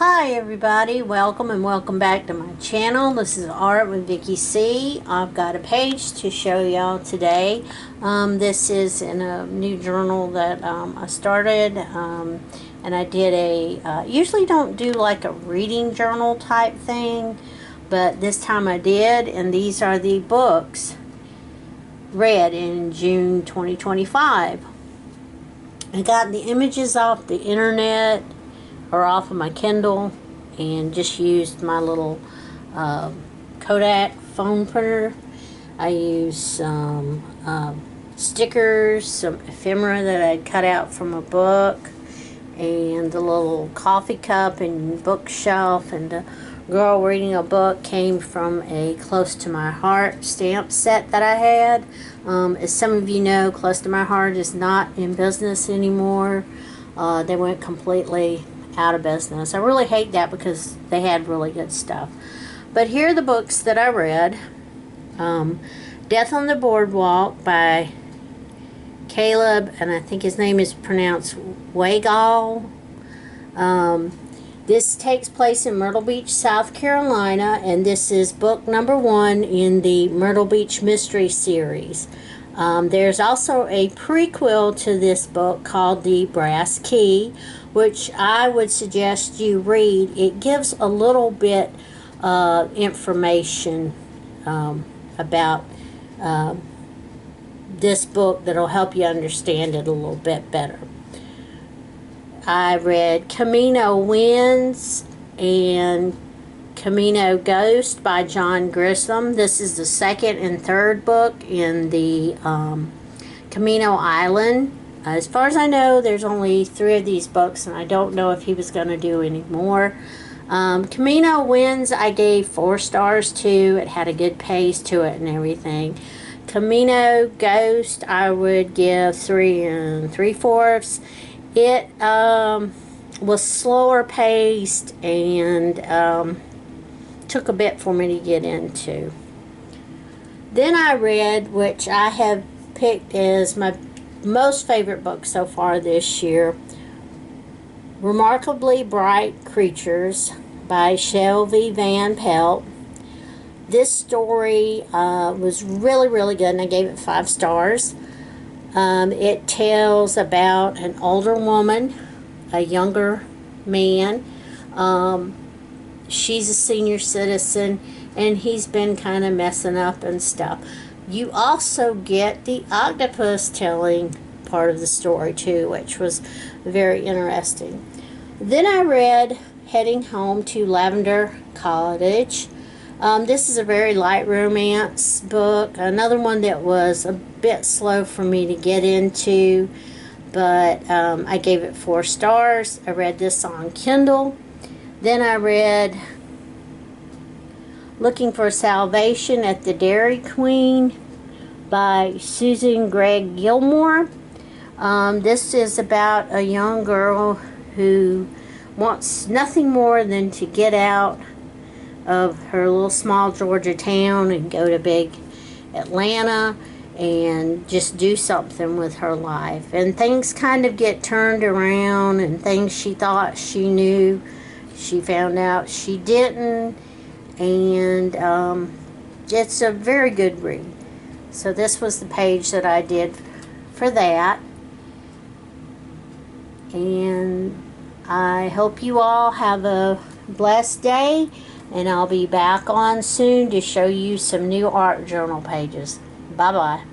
Hi everybody, welcome and welcome back to my channel. This is Art with Vicki C. I've got a page to show y'all today. This is in a new journal that I started, and I did usually don't do like a reading journal type thing, but this time I did, and these are the books read in June 2025. I got the images off the internet or off of my Kindle and just used my little Kodak phone printer. I used some stickers, some ephemera that I'd cut out from a book, and the little coffee cup and bookshelf, and the girl reading a book came from a Close to My Heart stamp set that I had. As some of you know, Close to My Heart is not in business anymore. They went completely out of business. I really hate that because they had really good stuff. But here are the books that I read. Death on the Boardwalk by Caleb, and I think his name is pronounced Weigall. This takes place in Myrtle Beach, South Carolina, and this is book number 1 in the Myrtle Beach Mystery Series. There's also a prequel to this book called The Brass Key, which I would suggest you read. It gives a little bit information about this book that'll help you understand it a little bit better. I read Camino Winds and Camino Ghost by John Grisham. This is the second and third book in the Camino Island. As far as I know, there's only 3 of these books, and I don't know if he was going to do any more. Camino Winds I gave 4 stars to. It had a good pace to it and everything. Camino Ghost I would give 3 3/4. It was slower paced and took a bit for me to get into. Then I read, which I have picked as my most favorite book so far this year, Remarkably Bright Creatures by Shelby Van Pelt. This story was really, really good, and I gave it 5 stars. It tells about an older woman, a younger man. She's a senior citizen, and he's been kind of messing up and stuff. You also get the octopus telling part of the story too, which was very interesting. Then I read Heading Home to Lavender Cottage. This is a very light romance book. Another one that was a bit slow for me to get into, but I gave it 4 stars. I read this on Kindle. Then I read Looking for Salvation at the Dairy Queen by Susan Gregg Gilmore. This is about a young girl who wants nothing more than to get out of her little small Georgia town and go to big Atlanta and just do something with her life. And things kind of get turned around, and things she thought she knew, she found out she didn't. And it's a very good read. So this was the page that I did for that. And I hope you all have a blessed day, and I'll be back on soon to show you some new art journal pages. Bye-bye.